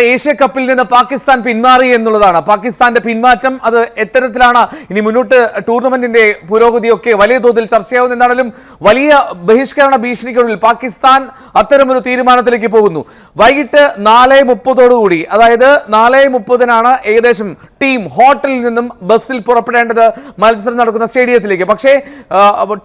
Asia കപ്പിൽ നിന്ന് പാകിസ്ഥാൻ പിന്മാറി എന്നുള്ളതാണ്. പാകിസ്ഥാന്റെ പിന്മാറ്റം അത് എത്തരത്തിലാണ് ഇനി മുന്നോട്ട് ടൂർണമെന്റിന്റെ പുരോഗതിയൊക്കെ വലിയ തോതിൽ ചർച്ചയാവുന്ന എന്താണെങ്കിലും വലിയ ബഹിഷ്കരണ ഭീഷണിക്കുള്ളിൽ പാകിസ്ഥാൻ അത്തരമൊരു തീരുമാനത്തിലേക്ക് പോകുന്നു. വൈകിട്ട് 4:30 അതായത് 4:30 ഏകദേശം ടീം ഹോട്ടലിൽ നിന്നും ബസ്സിൽ പുറപ്പെടേണ്ടത് മത്സരം നടക്കുന്ന സ്റ്റേഡിയത്തിലേക്ക്. പക്ഷേ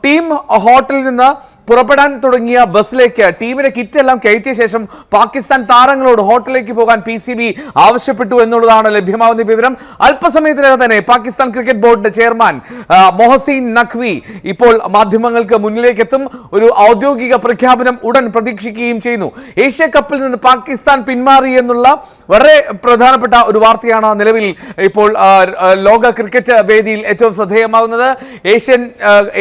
ടീം ഹോട്ടലിൽ നിന്ന് പുറപ്പെടാൻ തുടങ്ങിയ ബസ്സിലേക്ക് ടീമിന്റെ കിറ്റ് എല്ലാം കയറ്റിയ ശേഷം പാകിസ്ഥാൻ താരങ്ങളോട് ഹോട്ടലിലേക്ക് പോകാൻ PCB ആവശ്യപ്പെട്ടു എന്നുള്ളതാണ് ലഭ്യമാകുന്ന വിവരം. അല്പസമയത്തിനകം തന്നെ പാകിസ്ഥാൻ ക്രിക്കറ്റ് ബോർഡിന്റെ ചെയർമാൻ മൊഹസിൻ നഖ്വി ഇപ്പോൾ മാധ്യമങ്ങൾക്ക് മുന്നിലേക്ക് എത്തും. ഒരു ഔദ്യോഗിക പ്രഖ്യാപനം ഉടൻ പ്രതീക്ഷിക്കുകയും ചെയ്യുന്നു. ഏഷ്യ കപ്പിൽ നിന്ന് പാകിസ്ഥാൻ പിന്മാറി എന്നുള്ള വളരെ പ്രധാനപ്പെട്ട ഒരു വാർത്തയാണ് നിലവിൽ ഇപ്പോൾ ലോക ക്രിക്കറ്റ് വേദിയിൽ ഏറ്റവും ശ്രദ്ധേയമാകുന്നത്.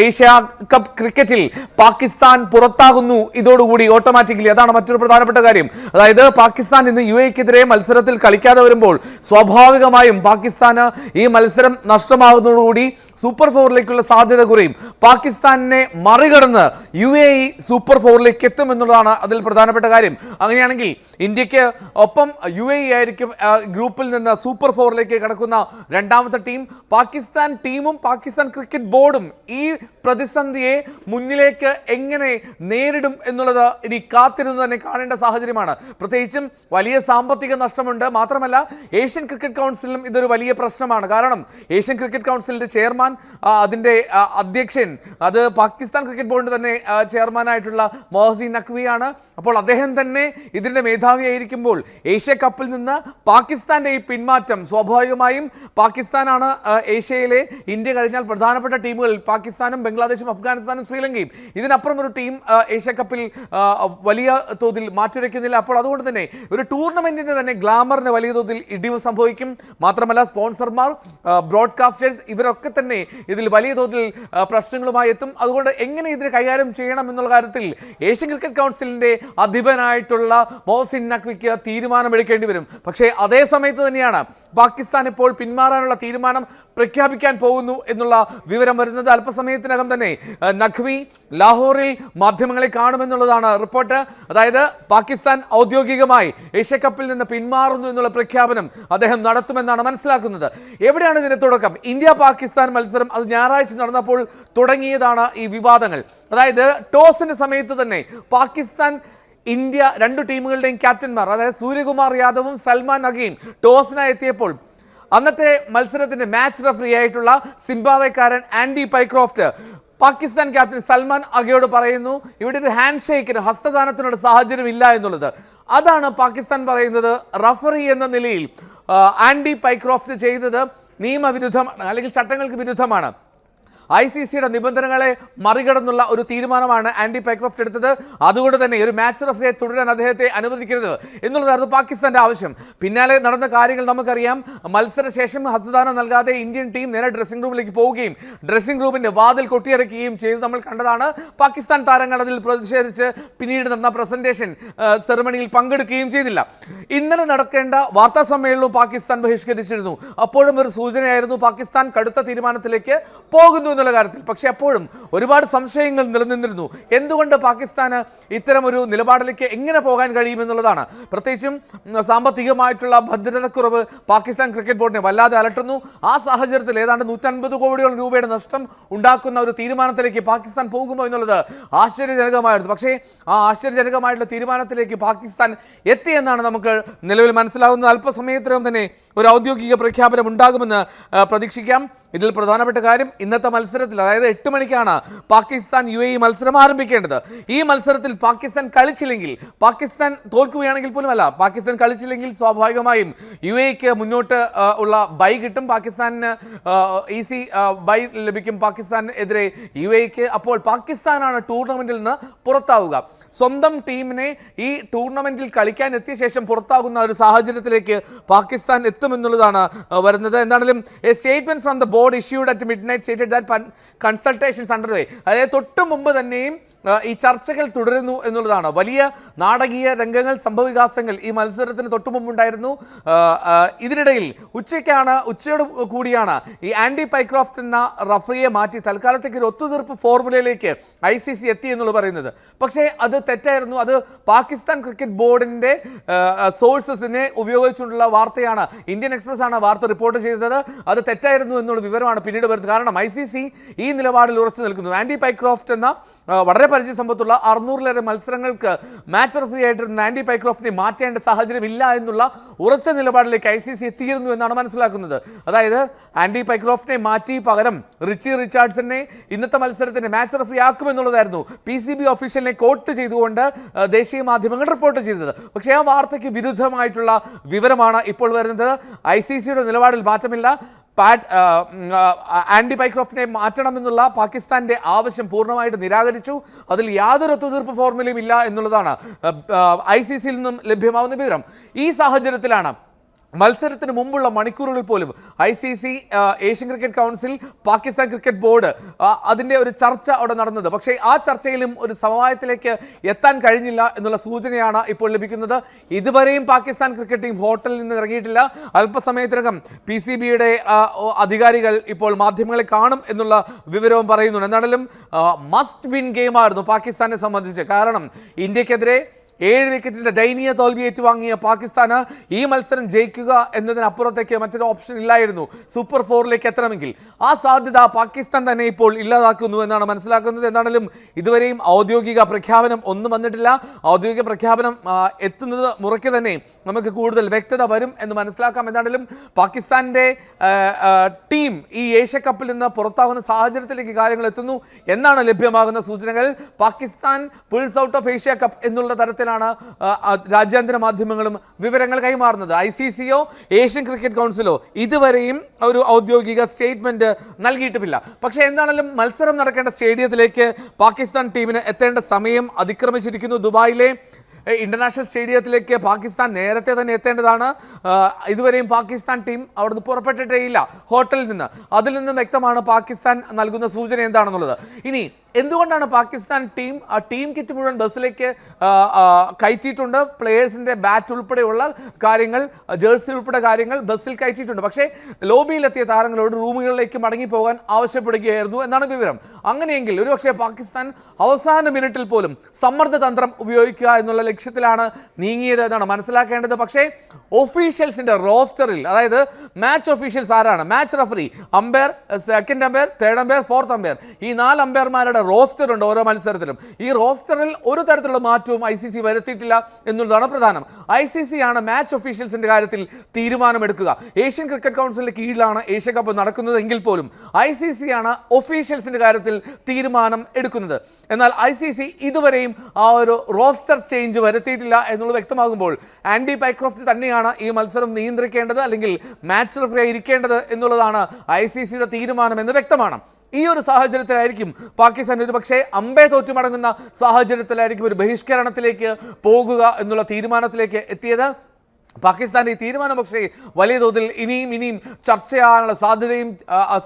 ഏഷ്യ കപ്പ് ക്രിക്കറ്റിൽ പാകിസ്ഥാൻ പുറത്താകുന്നു ഇതോടുകൂടി ഓട്ടോമാറ്റിക്കലി. അതാണ് മറ്റൊരു പ്രധാനപ്പെട്ട കാര്യം. അതായത് പാകിസ്ഥാൻ ഇന്ന് UAEക്കെതിരെ മത്സരത്തിൽ കളിക്കാതെ വരുമ്പോൾ സ്വാഭാവികമായും പാകിസ്ഥാന് ഈ മത്സരം നഷ്ടമാകുന്നതോടുകൂടി സൂപ്പർ 4ലേക്കുള്ള സാധ്യത കുറയും. പാകിസ്ഥാനെ മറികടന്ന് UAE സൂപ്പർ 4ലേക്ക് എത്തുമെന്നുള്ളതാണ് അതിൽ പ്രധാനപ്പെട്ട കാര്യം. അങ്ങനെയാണെങ്കിൽ ഇന്ത്യക്ക് ഒപ്പം UAE ആയിരിക്കും ഗ്രൂപ്പിൽ നിന്ന് സൂപ്പർ 4ലേക്ക് കടക്കുന്ന രണ്ടാമത്തെ ടീം. പാകിസ്ഥാൻ ടീമും പാകിസ്ഥാൻ ക്രിക്കറ്റ് ബോർഡും ഈ പ്രതിസന്ധിയെ മുന്നിലേക്ക് എങ്ങനെ നേരിടും എന്നുള്ളത് ഇനി കാത്തിരുന്ന് തന്നെ കാണേണ്ട സാഹചര്യമാണ്. പ്രത്യേകിച്ചും വലിയ സാമ്പത്തിക നഷ്ടമുണ്ട്. മാത്രമല്ല ഏഷ്യൻ ക്രിക്കറ്റ് കൗൺസിലിനും ഇതൊരു വലിയ പ്രശ്നമാണ്. കാരണം ഏഷ്യൻ ക്രിക്കറ്റ് കൗൺസിലിന്റെ ചെയർമാൻ, അതിൻ്റെ അധ്യക്ഷൻ അത് പാകിസ്ഥാൻ ക്രിക്കറ്റ് ബോർഡിന്റെ തന്നെ ചെയർമാനായിട്ടുള്ള മൊഹസിൻ നഖ്വിയാണ്. അപ്പോൾ അദ്ദേഹം തന്നെ ഇതിൻ്റെ മേധാവിയായിരിക്കുമ്പോൾ ഏഷ്യ കപ്പിൽ നിന്ന് പാകിസ്ഥാന്റെ ഈ പിന്മാറ്റം സ്വാഭാവികമായും പാകിസ്ഥാനാണ് ഏഷ്യയിലെ ഇന്ത്യ കഴിഞ്ഞാൽ പ്രധാനപ്പെട്ട ടീമുകൾ. പാകിസ്ഥാനും ബംഗ്ലാദേശും അഫ്ഗാനിസ്ഥാനും ശ്രീലങ്കയും ഇതിനപ്പുറം ഒരു ടീം ഏഷ്യ കപ്പിൽ വലിയ തോതിൽ മാറ്റുരയ്ക്കുന്നില്ല. അപ്പോൾ അതുകൊണ്ട് തന്നെ ഒരു ടൂർണമെന്റിന്റെ തന്നെ ഗ്ലാമറിന് വലിയ തോതിൽ ഇടിവ് സംഭവിക്കും. മാത്രമല്ല സ്പോൺസർമാർ, ബ്രോഡ്കാസ്റ്റേഴ്സ് ഇവരൊക്കെ തന്നെ ഇതിൽ വലിയ തോതിൽ പ്രശ്നങ്ങളുമായി എത്തും. അതുകൊണ്ട് എങ്ങനെ ഇതിനെ കൈകാര്യം ചെയ്യണം എന്നുള്ള കാര്യത്തിൽ ഏഷ്യൻ ക്രിക്കറ്റ് കൗൺസിലിന്റെ അധിപനായിട്ടുള്ള മൊഹസിൻ നഖ്വിക്ക് തീരുമാനമെടുക്കേണ്ടി വരും. പക്ഷേ അതേ സമയത്ത് തന്നെയാണ് പാകിസ്ഥാൻ ഇപ്പോൾ പിന്മാറാനുള്ള തീരുമാനം പ്രഖ്യാപിക്കാൻ പോകുന്നു എന്നുള്ള വിവരം വരുന്നത്. അല്പസമയത്തിനകം തന്നെ നഖ്വി ലാഹോറിൽ മാധ്യമങ്ങളെ കാണുമെന്നുള്ളതാണ് റിപ്പോർട്ട്. അതായത് പാകിസ്ഥാൻ ഔദ്യോഗികമായി ഏഷ്യ കപ്പിൽ നിന്ന് പിന്മാറുന്നു എന്നുള്ള പ്രഖ്യാപനം അദ്ദേഹം നടത്തുമെന്നാണ് മനസ്സിലാക്കുന്നത്. എവിടെയാണ് ഇതിന്റെ തുടക്കം? ഇന്ത്യ പാകിസ്ഥാൻ മത്സരം അത് ഞായറാഴ്ച നടന്നപ്പോൾ തുടങ്ങിയതാണ് ഈ വിവാദങ്ങൾ. അതായത് ടോസിന്റെ സമയത്ത് തന്നെ പാകിസ്ഥാൻ ഇന്ത്യ രണ്ടു ടീമുകളുടെയും ക്യാപ്റ്റന്മാർ, അതായത് സൂര്യകുമാർ യാദവും സൽമാൻ അഗയും ടോസിനായി എത്തിയപ്പോൾ അന്നത്തെ മത്സരത്തിന്റെ മാച്ച് റഫറി ആയിട്ടുള്ള സിംബാബ്വേക്കാരൻ Andy Pycroft Pakistan captain Salman അഗയോട് പറയുന്നു ഇവിടെ ഒരു ഹാൻഡ് ഷേക്കിന് ഹസ്തദാനത്തിനുള്ള സാഹചര്യം ഇല്ല എന്നുള്ളത്. അതാണ് പാകിസ്ഥാൻ പറയുന്നത് റഫറി എന്ന നിലയിൽ ആൻഡി പൈക്രോഫ്റ്റ് ചെയ്തത് നിയമവിരുദ്ധമാണ്, അല്ലെങ്കിൽ ചട്ടങ്ങൾക്ക് വിരുദ്ധമാണ്. ICCയുടെ നിബന്ധനകളെ മറികടന്നുള്ള ഒരു തീരുമാനമാണ് ആൻഡി പൈക്രോഫ്റ്റ് എടുത്തത്. അതുകൊണ്ട് തന്നെ ഒരു മാച്ച് റഫറിയെ തുടരാൻ അദ്ദേഹത്തെ അനുവദിക്കരുത് എന്നുള്ളതായിരുന്നു പാകിസ്ഥാന്റെ ആവശ്യം. പിന്നാലെ നടന്ന കാര്യങ്ങൾ നമുക്കറിയാം. മത്സരശേഷം ഹസ്തദാനം നൽകാതെ ഇന്ത്യൻ ടീം നേരെ ഡ്രസ്സിംഗ് റൂമിലേക്ക് പോവുകയും ഡ്രസ്സിംഗ് റൂമിന്റെ വാതിൽ കൊട്ടിയടക്കുകയും ചെയ്ത് നമ്മൾ കണ്ടതാണ്. പാകിസ്ഥാൻ താരങ്ങൾ അതിൽ പ്രതിഷേധിച്ച് പിന്നീട് നടന്ന പ്രസന്റേഷൻ സെറമണിയിൽ പങ്കെടുക്കുകയും ചെയ്തില്ല. ഇന്നലെ നടക്കേണ്ട വാർത്താ സമ്മേളനവും പാകിസ്ഥാൻ ബഹിഷ്കരിച്ചിരുന്നു. അപ്പോഴും ഒരു സൂചനയായിരുന്നു പാകിസ്ഥാൻ കടുത്ത തീരുമാനത്തിലേക്ക് പോകുന്നു എന്നുള്ള കാര്യത്തിൽ. പക്ഷെ അപ്പോഴും ഒരുപാട് സംശയങ്ങൾ നിലനിന്നിരുന്നു. എന്തുകൊണ്ട് പാകിസ്ഥാന് ഇത്തരമൊരു നിലപാടിലേക്ക് എങ്ങനെ പോകാൻ കഴിയുമെന്നുള്ളതാണ്. പ്രത്യേകിച്ചും സാമ്പത്തികമായിട്ടുള്ള ഭദ്രതക്കുറവ് പാകിസ്ഥാൻ ക്രിക്കറ്റ് ബോർഡിനെ വല്ലാതെ അലട്ടുന്നു. ആ സാഹചര്യത്തിൽ ഏതാണ്ട് 150 കോടിയോളം രൂപയുടെ നഷ്ടം ഉണ്ടാക്കുന്ന ഒരു തീരുമാനത്തിലേക്ക് പാകിസ്ഥാൻ പോകുമോ എന്നുള്ളത് ആശ്ചര്യജനകമായിരുന്നു. പക്ഷേ ആ ആശ്ചര്യജനകമായിട്ടുള്ള തീരുമാനത്തിലേക്ക് പാകിസ്ഥാൻ എത്തിയെന്നാണ് നമുക്ക് നിലവിൽ മനസ്സിലാകുന്നത്. അല്പസമയത്തിനകം തന്നെ ഒരു ഔദ്യോഗിക പ്രഖ്യാപനം ഉണ്ടാകുമെന്ന് പ്രതീക്ഷിക്കാം. ഇതിൽ പ്രധാനപ്പെട്ട കാര്യം ഇന്നത്തെ മത്സരത്തിൽ, അതായത് 8 മണിക്കാണ് പാകിസ്ഥാൻ UAE മത്സരം ആരംഭിക്കേണ്ടത്. ഈ മത്സരത്തിൽ പാകിസ്ഥാൻ കളിച്ചില്ലെങ്കിൽ, പാകിസ്ഥാൻ തോൽക്കുകയാണെങ്കിൽ പോലുമല്ല, പാകിസ്ഥാൻ കളിച്ചില്ലെങ്കിൽ സ്വാഭാവികമായും UAEക്ക് മുന്നോട്ട് ഉള്ള ബൈ കിട്ടും. പാകിസ്ഥാനിന് ഈസി ബൈ ലഭിക്കും പാകിസ്ഥാനെതിരെ UAEക്ക്. അപ്പോൾ പാകിസ്ഥാനാണ് ടൂർണമെന്റിൽ നിന്ന് പുറത്താവുക. സ്വന്തം ടീമിനെ ഈ ടൂർണമെന്റിൽ കളിക്കാൻ എത്തിയ ശേഷം പുറത്താകുന്ന ഒരു സാഹചര്യത്തിലേക്ക് പാകിസ്ഥാൻ എത്തുമെന്നുള്ളതാണ് വരുന്നത്. എന്താണെങ്കിലും a statement from the board issued at midnight stated that consultations underway. അതായത് തൊട്ട് മുമ്പ് തന്നെയും ഈ ചർച്ചകൾ തുടരുന്നു എന്നുള്ളതാണ്. വലിയ നാടകീയ രംഗങ്ങൾ, സംഭവവികാസങ്ങൾ ഈ മത്സരത്തിന് തൊട്ടു മുമ്പുണ്ടായിരുന്നു. ഇതിനിടയിൽ ഉച്ചയോട് കൂടിയാണ് ഈ ആൻഡി പൈക്രോഫ്റ്റ് എന്ന റഫറിയെ മാറ്റി തൽക്കാലത്തേക്ക് ഒരു ഒത്തുതീർപ്പ് ഫോർമുലയിലേക്ക് ICC എത്തി എന്നുള്ളത് പറയുന്നത്. പക്ഷേ അത് തെറ്റായിരുന്നു. അത് പാകിസ്ഥാൻ ക്രിക്കറ്റ് ബോർഡിൻ്റെ സോഴ്സസിനെ ഉപയോഗിച്ചുകൊണ്ടുള്ള വാർത്തയാണ്. ഇന്ത്യൻ എക്സ്പ്രസ് ആണ് വാർത്ത റിപ്പോർട്ട് ചെയ്തത്. അത് തെറ്റായിരുന്നു എന്നുള്ള വിവരമാണ് പിന്നീട് വരുന്നത്. കാരണം ICC ഈ നിലപാടിൽ ഉറച്ചു നിൽക്കുന്നു. ആൻഡി പൈക്രോഫ്റ്റ് എന്ന വളരെ പരിചയസമ്പത്തുള്ള 600-ലേറെ മത്സരങ്ങൾക്ക് മാച്ച് റഫറി ആയിട്ടിരുന്ന ആൻഡി പൈക്രോഫ്റ്റിനെ മാറ്റേണ്ട സാഹചര്യമില്ല എന്നുള്ള ഉറച്ച നിലപാടിലേക്ക് ICC എത്തിയിരുന്നു എന്നാണ് മനസ്സിലാക്കുന്നത്. അതായത് ആൻഡി പൈക്രോഫ്റ്റിനെ മാറ്റി പകരം റിച്ചി റിച്ചാർഡ്സനെ ഇന്നത്തെ മത്സരത്തിന്റെ മാച്ച് റഫറി ആക്കുമെന്നുള്ളതായിരുന്നു PCB ഒഫീഷ്യലിനെ കോട്ട് ചെയ്തുകൊണ്ട് ദേശീയ മാധ്യമങ്ങൾ റിപ്പോർട്ട് ചെയ്തത്. പക്ഷേ ആ വാർത്തയ്ക്ക് വിരുദ്ധമായിട്ടുള്ള വിവരമാണ് ഇപ്പോൾ വരുന്നത്. ICCയുടെ നിലപാടിൽ മാറ്റമില്ല. ആൻഡി പൈക്രോഫ്റ്റിനെ മാറ്റണമെന്നുള്ള പാകിസ്ഥാന്റെ ആവശ്യം പൂർണ്ണമായിട്ട് നിരാകരിച്ചു. അതിൽ യാതൊരു ഒത്തുതീർപ്പ് ഫോർമുലയും ഇല്ല എന്നുള്ളതാണ് ICCയിൽ നിന്നും ലഭ്യമാവുന്ന വിവരം. ഈ സാഹചര്യത്തിലാണ് മത്സരത്തിന് മുമ്പുള്ള മണിക്കൂറുകൾ പോലും ICC, Asian cricket council, Pakistan cricket board അതിൻ്റെ ഒരു ചർച്ച അവിടെ നടന്നത്. പക്ഷേ ആ ചർച്ചയിലും ഒരു സമവായത്തിലേക്ക് എത്താൻ കഴിഞ്ഞില്ല എന്നുള്ള സൂചനയാണ് ഇപ്പോൾ ലഭിക്കുന്നത്. ഇതുവരെയും പാകിസ്ഥാൻ ക്രിക്കറ്റ് ടീം ഹോട്ടലിൽ നിന്ന് ഇറങ്ങിയിട്ടില്ല. അല്പസമയത്തിനകം PCBയുടെ അധികാരികൾ ഇപ്പോൾ മാധ്യമങ്ങളെ കാണും എന്നുള്ള വിവരവും പറയുന്നുണ്ട്. എന്താണെങ്കിലും മസ്റ്റ് വിൻ ഗെയിമായിരുന്നു പാകിസ്ഥാനെ സംബന്ധിച്ച്. കാരണം ഇന്ത്യക്കെതിരെ 7 വിക്കറ്റിന്റെ ദയനീയ തോൽവി ഏറ്റുവാങ്ങിയ പാകിസ്ഥാന് ഈ മത്സരം ജയിക്കുക എന്നതിനപ്പുറത്തേക്ക് മറ്റൊരു ഓപ്ഷൻ ഇല്ലായിരുന്നു സൂപ്പർ 4ലേക്ക് എത്തണമെങ്കിൽ. ആ സാധ്യത പാകിസ്ഥാൻ തന്നെ ഇപ്പോൾ ഇല്ലാതാക്കുന്നു എന്നാണ് മനസ്സിലാക്കുന്നത്. എന്താണെങ്കിലും ഇതുവരെയും ഔദ്യോഗിക പ്രഖ്യാപനം ഒന്നും വന്നിട്ടില്ല. ഔദ്യോഗിക പ്രഖ്യാപനം എത്തുന്നത് മുറയ്ക്ക് തന്നെ നമുക്ക് കൂടുതൽ വ്യക്തത വരും എന്ന് മനസ്സിലാക്കാം. എന്താണെങ്കിലും പാകിസ്ഥാന്റെ ടീം ഈ ഏഷ്യ കപ്പിൽ നിന്ന് പുറത്താകുന്ന സാഹചര്യത്തിലേക്ക് കാര്യങ്ങൾ എത്തുന്നു എന്നാണ് ലഭ്യമാകുന്ന സൂചനകൾ. Pakistan pulls out of Asia cup എന്നുള്ള തരത്തിലാണ് രാജ്യാന്തര മാധ്യമങ്ങളും വിവരങ്ങൾ കൈമാറുന്നത്. ICCയോ ഏഷ്യൻ ക്രിക്കറ്റ് കൗൺസിലോ ഇതുവരെയും ഒരു ഔദ്യോഗിക സ്റ്റേറ്റ്മെന്റ് നൽകിയിട്ടുമില്ല. പക്ഷേ എന്താണെങ്കിലും മത്സരം നടക്കേണ്ട സ്റ്റേഡിയത്തിലേക്ക് പാകിസ്ഥാൻ ടീമിന് എത്തേണ്ട സമയം അതിക്രമിച്ചിരിക്കുന്നു. ദുബായിലെ ഇന്റർനാഷണൽ സ്റ്റേഡിയത്തിലേക്ക് പാകിസ്ഥാൻ നേരത്തെ തന്നെ എത്തേണ്ടതാണ്. ഇതുവരെയും പാകിസ്ഥാൻ ടീം അവിടുന്ന് പുറപ്പെട്ടിട്ടേ ഇല്ല ഹോട്ടലിൽ നിന്ന്. അതിൽ നിന്നും വ്യക്തമാണ് പാകിസ്ഥാൻ നൽകുന്ന സൂചന എന്താണെന്നുള്ളത്. ഇനി എന്തുകൊണ്ടാണ് പാകിസ്ഥാൻ ടീം ടീം കിറ്റ് മുഴുവൻ ബസ്സിലേക്ക് കയറ്റിയിട്ടുണ്ട്. പ്ലെയേഴ്സിൻ്റെ ബാറ്റ് ഉൾപ്പെടെയുള്ള കാര്യങ്ങൾ, ജേഴ്സി ഉൾപ്പെടെ കാര്യങ്ങൾ ബസ്സിൽ കയറ്റിയിട്ടുണ്ട്. പക്ഷേ ലോബിയിലെത്തിയ താരങ്ങളോട് റൂമുകളിലേക്ക് മടങ്ങിപ്പോകാൻ ആവശ്യപ്പെടുകയായിരുന്നു എന്നാണ് വിവരം. അങ്ങനെയെങ്കിൽ ഒരുപക്ഷെ പാകിസ്ഥാൻ അവസാന മിനിറ്റിൽ പോലും സമ്മർദ്ദതന്ത്രം ഉപയോഗിക്കുക എന്നുള്ള ലക്ഷ്യത്തിലാണ് നീങ്ങിയത് എന്നാണ് മനസ്സിലാക്കേണ്ടത്. പക്ഷേ ഒഫീഷ്യൽസിൻ്റെ റോസ്റ്ററിൽ, അതായത് മാച്ച് ഒഫീഷ്യൽസ് ആരാണ്? Match referee, umpire, second umpire, third umpire, fourth umpire, ഈ 4 അമ്പയർമാരുടെ റോസ്റ്റർ ഉണ്ട് ഓരോ മത്സരത്തിലും. ഈ റോസ്റ്ററിൽ ഒരു തരത്തിലുള്ള മാറ്റവും ICC വരുത്തിയിട്ടില്ല എന്നുള്ളതാണ് പ്രധാനം. ICC ആണ് മാച്ച് ഒഫീഷ്യൽസിന്റെ കാര്യത്തിൽ തീരുമാനമെടുക്കുക. ഏഷ്യൻ ക്രിക്കറ്റ് കൗൺസിലിന്റെ കീഴിലാണ് ഏഷ്യ കപ്പ് നടക്കുന്നത് എങ്കിൽ പോലും ICC ആണ് ഒഫീഷ്യൽസിന്റെ കാര്യത്തിൽ തീരുമാനം എടുക്കുന്നത്. എന്നാൽ ICC ഇതുവരെയും ആ ഒരു റോസ്റ്റർ ചേഞ്ച് വരുത്തിയിട്ടില്ല എന്നുള്ളത് വ്യക്തമാകുമ്പോൾ ആൻഡി പൈക്രോഫ്റ്റ് തന്നെയാണ് ഈ മത്സരം നിയന്ത്രിക്കേണ്ടത്, അല്ലെങ്കിൽ മാച്ച് റഫറി ഇരിക്കേണ്ടത് എന്നുള്ളതാണ് ICCയുടെ തീരുമാനം എന്ന് വ്യക്തമാണ്. ഈ ഒരു സാഹചര്യത്തിലായിരിക്കും പാകിസ്ഥാൻ ഒരുപക്ഷെ അമ്പേ തോറ്റുമടങ്ങുന്ന സാഹചര്യത്തിലായിരിക്കും ഒരു ബഹിഷ്കരണത്തിലേക്ക് പോകുക എന്നുള്ള തീരുമാനത്തിലേക്ക് എത്തിയത്. പാകിസ്ഥാൻ്റെ ഈ തീരുമാനം പക്ഷേ വലിയ തോതിൽ ഇനിയും ചർച്ച ചെയ്യാനുള്ള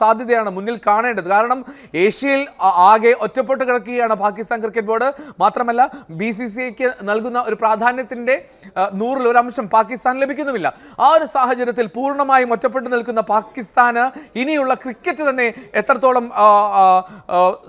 സാധ്യതയാണ് മുന്നിൽ കാണേണ്ടത്. കാരണം ഏഷ്യയിൽ ആകെ ഒറ്റപ്പെട്ട് കിടക്കുകയാണ് പാകിസ്ഥാൻ ക്രിക്കറ്റ് ബോർഡ്. മാത്രമല്ല BCCIക്ക് നൽകുന്ന ഒരു പ്രാധാന്യത്തിൻ്റെ 100-ൽ ഒരു അംശം പാകിസ്ഥാൻ ലഭിക്കുന്നുമില്ല. ആ ഒരു സാഹചര്യത്തിൽ പൂർണ്ണമായും ഒറ്റപ്പെട്ട് നിൽക്കുന്ന പാകിസ്ഥാന് ഇനിയുള്ള ക്രിക്കറ്റ് തന്നെ എത്രത്തോളം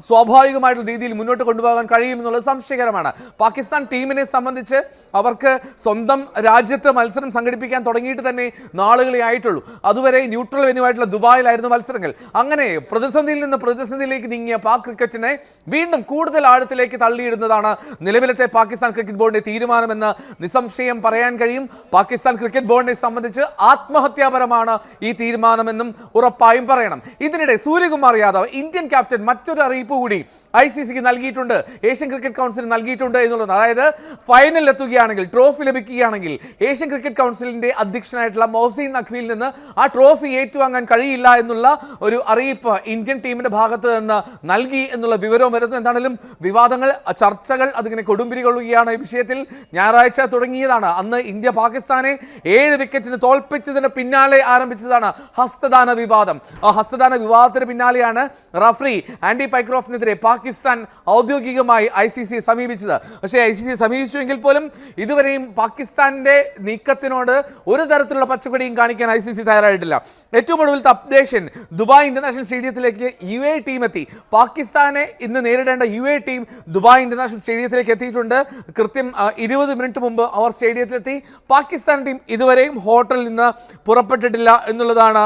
സ്വാഭാവികമായിട്ടുള്ള രീതിയിൽ മുന്നോട്ട് കൊണ്ടുപോകാൻ കഴിയുമെന്നുള്ളത് സംശയകരമാണ്. പാകിസ്ഥാൻ ടീമിനെ സംബന്ധിച്ച് അവർക്ക് സ്വന്തം രാജ്യത്ത് മത്സരം സംഘടിപ്പിക്കാൻ തുടങ്ങിയിട്ട് തന്നെ നാളുകളെ ആയിട്ടുള്ളൂ. അതുവരെ ന്യൂട്രൽ വെന്യൂവായിട്ടുള്ള ദുബായിലായിരുന്നു മത്സരങ്ങൾ. അങ്ങനെ പ്രതിസന്ധിയിൽ നിന്ന് പ്രതിസന്ധിയിലേക്ക് നീങ്ങിയ പാക് ക്രിക്കറ്റിനെ വീണ്ടും കൂടുതൽ ആഴത്തിലേക്ക് തള്ളിയിടുന്നതാണ് നിലവിലത്തെ പാകിസ്ഥാൻ ക്രിക്കറ്റ് ബോർഡിന്റെ തീരുമാനമെന്ന് നിസ്സംശയം പറയാൻ കഴിയും. പാകിസ്ഥാൻ ക്രിക്കറ്റ് ബോർഡിനെ സംബന്ധിച്ച് ആത്മഹത്യാപരമാണ് ഈ തീരുമാനമെന്നും ഉറപ്പായും പറയണം. ഇതിനിടെ സൂര്യകുമാർ യാദവ്, ഇന്ത്യൻ ക്യാപ്റ്റൻ, മറ്റൊരു അറിയിപ്പ് കൂടി ICCക്ക് നൽകിയിട്ടുണ്ട്, ഏഷ്യൻ ക്രിക്കറ്റ് കൗൺസിൽ നൽകിയിട്ടുണ്ട് എന്നുള്ളത്. അതായത് ഫൈനലിൽ എത്തുകയാണെങ്കിൽ, ട്രോഫി ലഭിക്കുകയാണെങ്കിൽ ഏഷ്യൻ ക്രിക്കറ്റ് കൗൺസിലിന്റെ അധ്യക്ഷനായിട്ടുള്ള മൊഹ്സിൻ നഖ്വിയിൽ നിന്ന് ആ ട്രോഫി ഏറ്റുവാങ്ങാൻ കഴിയില്ല എന്നുള്ള ഒരു അറിയിപ്പ് ഇന്ത്യൻ ടീമിന്റെ ഭാഗത്ത് നിന്ന് നൽകി എന്നുള്ള വിവരവും വരുന്നു. എന്താണെങ്കിലും വിവാദങ്ങൾ, ചർച്ചകൾ അതിങ്ങനെ കൊടുമ്പിരി കൊള്ളുകയാണ്. ഈ വിഷയത്തിൽ ഞായറാഴ്ച തുടങ്ങിയതാണ്. അന്ന് ഇന്ത്യ പാകിസ്ഥാനെ 7 വിക്കറ്റിന് തോൽപ്പിച്ചതിന് പിന്നാലെ ആരംഭിച്ചതാണ് ഹസ്തദാന വിവാദം. ആ ഹസ്തദാന വിവാദത്തിന് പിന്നാലെയാണ് റഫറി ആൻഡി പൈക്രോഫിനെതിരെ പാകിസ്ഥാൻ ഔദ്യോഗികമായി ICC സമീപിച്ചത്. പക്ഷേ ICC സമീപിച്ചുവെങ്കിൽ പോലും ഇതുവരെയും പാകിസ്ഥാന്റെ നീക്കത്തിനോട് ഒരു തരത്തിലുള്ള പച്ചക്കൊടിയും കാണിക്കാൻ ICC തയ്യാറായിട്ടില്ല. ഏറ്റവും ഒടുവിലത്തെ അപ്ഡേഷൻ, ദുബായ് ഇന്റർനാഷണൽ സ്റ്റേഡിയത്തിലേക്ക് UAE ടീം എത്തി. പാകിസ്ഥാനെ ഇന്ന് നേരിടേണ്ട UAE ടീം ദുബായ് ഇന്റർനാഷണൽ സ്റ്റേഡിയത്തിലേക്ക് എത്തിയിട്ടുണ്ട്. കൃത്യം 20 മിനിറ്റ് മുമ്പ് അവർ സ്റ്റേഡിയത്തിലെത്തി. പാകിസ്ഥാൻ ടീം ഇതുവരെയും ഹോട്ടലിൽ നിന്ന് പുറപ്പെട്ടിട്ടില്ല എന്നുള്ളതാണ്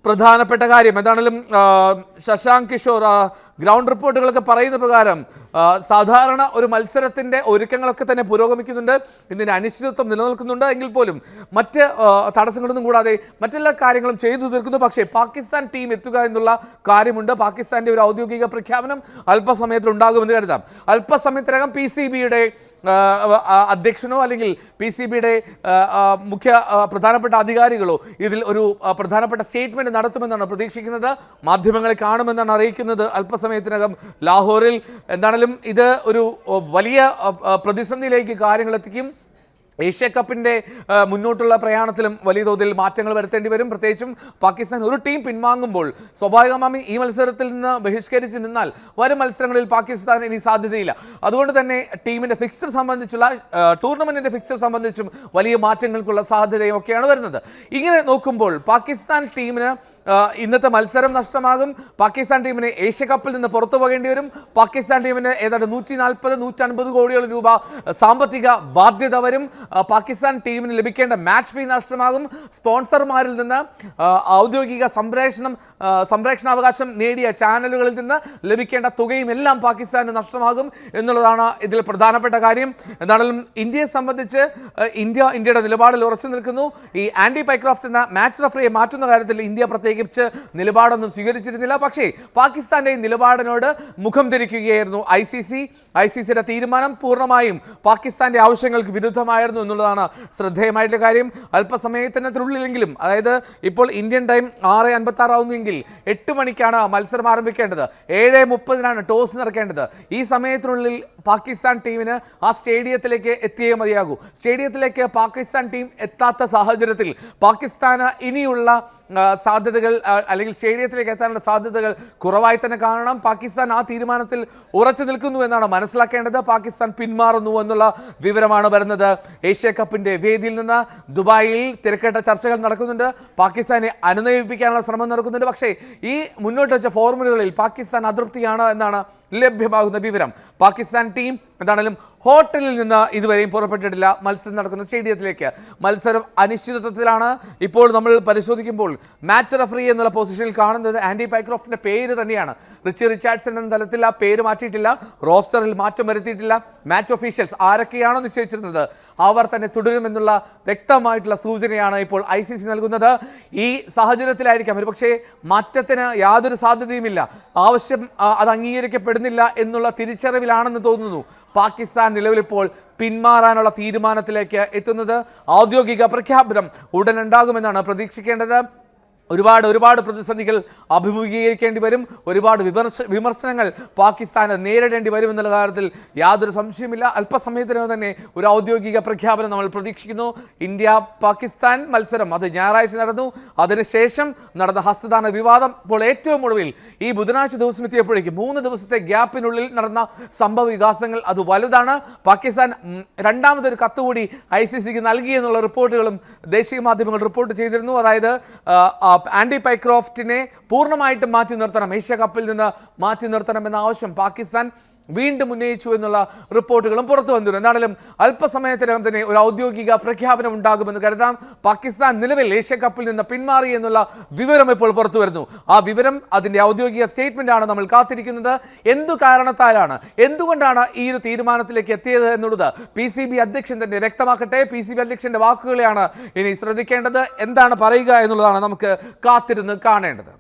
പ്രധാനപ്പെട്ട കാര്യം. എന്താണെങ്കിലും ശശാങ്ക് കിഷോർ ഗ്രൗണ്ട് റിപ്പോർട്ടുകളൊക്കെ പറയുന്ന പ്രകാരം സാധാരണ ഒരു മത്സരത്തിൻ്റെ ഒരുക്കങ്ങളൊക്കെ തന്നെ പുരോഗമിക്കുന്നുണ്ട്. ഇതിൻ്റെ അനിശ്ചിതത്വം നിലനിൽക്കുന്നുണ്ട് എങ്കിൽ പോലും മറ്റ് തടസ്സങ്ങളൊന്നും കൂടാതെ മറ്റെല്ലാ കാര്യങ്ങളും ചെയ്തു തീർക്കുന്നു. പക്ഷേ പാകിസ്ഥാൻ ടീം എത്തുക എന്നുള്ള കാര്യമുണ്ട്. പാകിസ്ഥാൻ്റെ ഒരു ഔദ്യോഗിക പ്രഖ്യാപനം അല്പസമയത്തിൽ ഉണ്ടാകുമെന്ന് കരുതാം. അല്പസമയത്തിനകം PCBയുടെ അധ്യക്ഷനോ അല്ലെങ്കിൽ PCBയുടെ മുഖ്യ പ്രധാനപ്പെട്ട അധികാരികളോ ഇതിൽ ഒരു പ്രധാനപ്പെട്ട സ്റ്റേറ്റ്മെൻറ്റ് നടത്തുമെന്നാണ് പ്രതീക്ഷിക്കുന്നത്. മാധ്യമങ്ങളെ കാണുമെന്നാണ് അറിയിക്കുന്നത് അല്പസമയത്തിനകം ലാഹോറിൽ. എന്താണെങ്കിലും ഇത് ഒരു വലിയ പ്രതിസന്ധിയിലേക്ക് കാര്യങ്ങൾ എത്തിക്കും. ഏഷ്യ കപ്പിൻ്റെ മുന്നോട്ടുള്ള പ്രയാണത്തിലും വലിയ തോതിൽ മാറ്റങ്ങൾ വരുത്തേണ്ടി വരും. പ്രത്യേകിച്ചും പാകിസ്ഥാൻ ഒരു ടീം പിൻവാങ്ങുമ്പോൾ സ്വാഭാവികമായും ഈ മത്സരത്തിൽ നിന്ന് ബഹിഷ്കരിച്ച് നിന്നാൽ വരും മത്സരങ്ങളിൽ പാകിസ്ഥാൻ ഇനി സാധ്യതയില്ല. അതുകൊണ്ട് തന്നെ ടീമിൻ്റെ ഫിക്സർ സംബന്ധിച്ചുള്ള ടൂർണമെൻറ്റിൻ്റെ ഫിക്സർ സംബന്ധിച്ചും വലിയ മാറ്റങ്ങൾക്കുള്ള സാധ്യതയും ഒക്കെയാണ് വരുന്നത്. ഇങ്ങനെ നോക്കുമ്പോൾ പാകിസ്ഥാൻ ടീമിന് ഇന്നത്തെ മത്സരം നഷ്ടമാകും. പാകിസ്ഥാൻ ടീമിന് ഏഷ്യ കപ്പിൽ നിന്ന് പുറത്തു പോകേണ്ടി വരും. പാകിസ്ഥാൻ ടീമിന് ഏതാണ്ട് 140-150 കോടിയോളം രൂപ സാമ്പത്തിക ബാധ്യത വരും. പാകിസ്ഥാൻ ടീമിന് ലഭിക്കേണ്ട മാച്ച് ഫീ നഷ്ടമാകും. സ്പോൺസർമാരിൽ നിന്ന് ഔദ്യോഗിക സംപ്രേഷണാവകാശം നേടിയ ചാനലുകളിൽ നിന്ന് ലഭിക്കേണ്ട തുകയും എല്ലാം പാകിസ്ഥാന് നഷ്ടമാകും എന്നുള്ളതാണ് ഇതിൽ പ്രധാനപ്പെട്ട കാര്യം. എന്താണെങ്കിലും ഇന്ത്യയെ സംബന്ധിച്ച് ഇന്ത്യയുടെ നിലപാടിൽ ഉറച്ചു നിൽക്കുന്നു. ഈ ആൻഡി പൈക്രോഫ്റ്റ് എന്ന മാച്ച് റഫറിയെ മാറ്റുന്ന കാര്യത്തിൽ ഇന്ത്യ പ്രത്യേകിച്ച് നിലപാടൊന്നും സ്വീകരിച്ചിരുന്നില്ല. പക്ഷേ പാകിസ്ഥാന്റെ നിലപാടിനോട് മുഖം തിരിക്കുകയായിരുന്നു ICCയുടെ തീരുമാനം പൂർണ്ണമായും പാകിസ്ഥാന്റെ ആവശ്യങ്ങൾക്ക് വിരുദ്ധമായിരുന്നു എന്നുള്ളതാണ് ശ്രദ്ധേയമായിട്ടുള്ള കാര്യം. അല്പസമയത്തിനുള്ളിലെങ്കിലും, അതായത് ഇപ്പോൾ ഇന്ത്യൻ ടൈം 6:56 ആവുന്നെങ്കിൽ 8 മണിക്കാണ് മത്സരം ആരംഭിക്കേണ്ടത്. 7:30 ടോസ് നടക്കേണ്ടത്. ഈ സമയത്തിനുള്ളിൽ പാകിസ്ഥാൻ ടീമിന് ആ സ്റ്റേഡിയത്തിലേക്ക് എത്തിയേ മതിയാകൂ. സ്റ്റേഡിയത്തിലേക്ക് പാകിസ്ഥാൻ ടീം എത്താത്ത സാഹചര്യത്തിൽ പാകിസ്ഥാന് ഇനിയുള്ള സാധ്യതകൾ അല്ലെങ്കിൽ സ്റ്റേഡിയത്തിലേക്ക് എത്താനുള്ള സാധ്യതകൾ കുറവായി തന്നെ കാണണം. പാകിസ്ഥാൻ ആ തീരുമാനത്തിൽ ഉറച്ചു നിൽക്കുന്നു എന്നാണ് മനസ്സിലാക്കേണ്ടത്. പാകിസ്ഥാൻ പിന്മാറുന്നു എന്നുള്ള വിവരമാണ് വരുന്നത്. ഏഷ്യ കപ്പിന്റെ വേദിയിൽ നിന്ന് ദുബായിൽ തിരക്കേട്ട ചർച്ചകൾ നടക്കുന്നുണ്ട്. പാകിസ്ഥാനെ അനുനയിപ്പിക്കാനുള്ള ശ്രമം നടക്കുന്നുണ്ട്. പക്ഷേ ഈ മുന്നോട്ട് വെച്ച ഫോർമുലകളിൽ പാകിസ്ഥാൻ അതൃപ്തിയാണ് എന്നാണ് ലഭ്യമാകുന്ന വിവരം. പാകിസ്ഥാൻ ടീം എന്താണെങ്കിലും ഹോട്ടലിൽ നിന്ന് ഇതുവരെയും പുറപ്പെട്ടിട്ടില്ല മത്സരം നടക്കുന്ന സ്റ്റേഡിയത്തിലേക്ക്. മത്സരം അനിശ്ചിതത്വത്തിലാണ്. ഇപ്പോൾ നമ്മൾ പരിശോധിക്കുമ്പോൾ മാച്ച് റഫറി എന്നുള്ള പൊസിഷനിൽ കാണുന്നത് ആൻഡി പൈക്രോഫിൻ്റെ പേര് തന്നെയാണ്. റിച്ചി റിച്ചാർഡ്സൺ എന്ന തലത്തിൽ ആ പേര് മാറ്റിയിട്ടില്ല. റോസ്റ്ററിൽ മാറ്റം വരുത്തിയിട്ടില്ല. മാച്ച് ഒഫീഷ്യൽസ് ആരൊക്കെയാണോ നിശ്ചയിച്ചിരുന്നത് അവർ തന്നെ തുടരുമെന്നുള്ള വ്യക്തമായിട്ടുള്ള സൂചനയാണ് ഇപ്പോൾ ICC നൽകുന്നത്. ഈ സാഹചര്യത്തിലായിരിക്കാം ഒരുപക്ഷേ മാറ്റത്തിന് യാതൊരു സാധ്യതയുമില്ല, ആവശ്യം അത് അംഗീകരിക്കപ്പെടുന്നില്ല എന്നുള്ള തിരിച്ചറിവിലാണെന്ന് തോന്നുന്നു പാകിസ്ഥാൻ നിലവിലിപ്പോൾ പിന്മാറാനുള്ള തീരുമാനത്തിലേക്ക് എത്തുന്നത്. ഔദ്യോഗിക പ്രഖ്യാപനം ഉടൻ ഉണ്ടാകുമെന്നാണ് പ്രതീക്ഷിക്കേണ്ടത്. ഒരുപാട് പ്രതിസന്ധികൾ അഭിമുഖീകരിക്കേണ്ടി വരും. ഒരുപാട് വിമർശനങ്ങൾ പാകിസ്ഥാന് നേരിടേണ്ടി വരുമെന്നുള്ള കാര്യത്തിൽ യാതൊരു സംശയമില്ല. അല്പസമയത്തിനകം തന്നെ ഒരു ഔദ്യോഗിക പ്രഖ്യാപനം നമ്മൾ പ്രതീക്ഷിക്കുന്നു. ഇന്ത്യ പാകിസ്ഥാൻ മത്സരം അത് ഞായറാഴ്ച നടന്നു. അതിനുശേഷം നടന്ന ഹസ്തദാന വിവാദം ഇപ്പോൾ ഏറ്റവും ഒടുവിൽ ഈ ബുധനാഴ്ച ദിവസം എത്തിയപ്പോഴേക്കും 3 ദിവസത്തെ ഗ്യാപ്പിനുള്ളിൽ നടന്ന സംഭവ വികാസങ്ങൾ അത് വലുതാണ്. പാകിസ്ഥാൻ രണ്ടാമതൊരു കത്തുകൂടി ICCക്ക് നൽകി എന്നുള്ള റിപ്പോർട്ടുകളും ദേശീയ മാധ്യമങ്ങൾ റിപ്പോർട്ട് ചെയ്തിരുന്നു. അതായത് ആൻഡി പൈക്രോഫ്റ്റിനെ പൂർണ്ണമായിട്ടും മാറ്റി നിർത്തണം, ഏഷ്യ കപ്പിൽ നിന്ന് മാറ്റി നിർത്തണമെന്ന ആവശ്യം പാകിസ്ഥാൻ വീണ്ടും ഉന്നയിച്ചു എന്നുള്ള റിപ്പോർട്ടുകളും പുറത്തു വന്നിരുന്നു. എന്താണെങ്കിലും അല്പസമയത്തിനകം തന്നെ ഒരു ഔദ്യോഗിക പ്രഖ്യാപനം ഉണ്ടാകുമെന്ന് കരുതാം. പാകിസ്ഥാൻ നിലവിൽ ഏഷ്യ കപ്പിൽ നിന്ന് പിന്മാറി എന്നുള്ള വിവരം ഇപ്പോൾ പുറത്തു വരുന്നു. ആ വിവരം, അതിൻ്റെ ഔദ്യോഗിക സ്റ്റേറ്റ്മെൻ്റാണ് നമ്മൾ കാത്തിരിക്കുന്നത്. എന്തു കാരണത്താലാണ്, എന്തുകൊണ്ടാണ് ഈ ഒരു തീരുമാനത്തിലേക്ക് എത്തിയത് എന്നുള്ളത് PCB അധ്യക്ഷൻ തന്നെ വ്യക്തമാക്കട്ടെ. PCB അധ്യക്ഷൻ്റെ വാക്കുകളെയാണ് ഇനി ശ്രദ്ധിക്കേണ്ടത്. എന്താണ് പറയുക എന്നുള്ളതാണ് നമുക്ക് കാത്തിരുന്ന് കാണേണ്ടത്.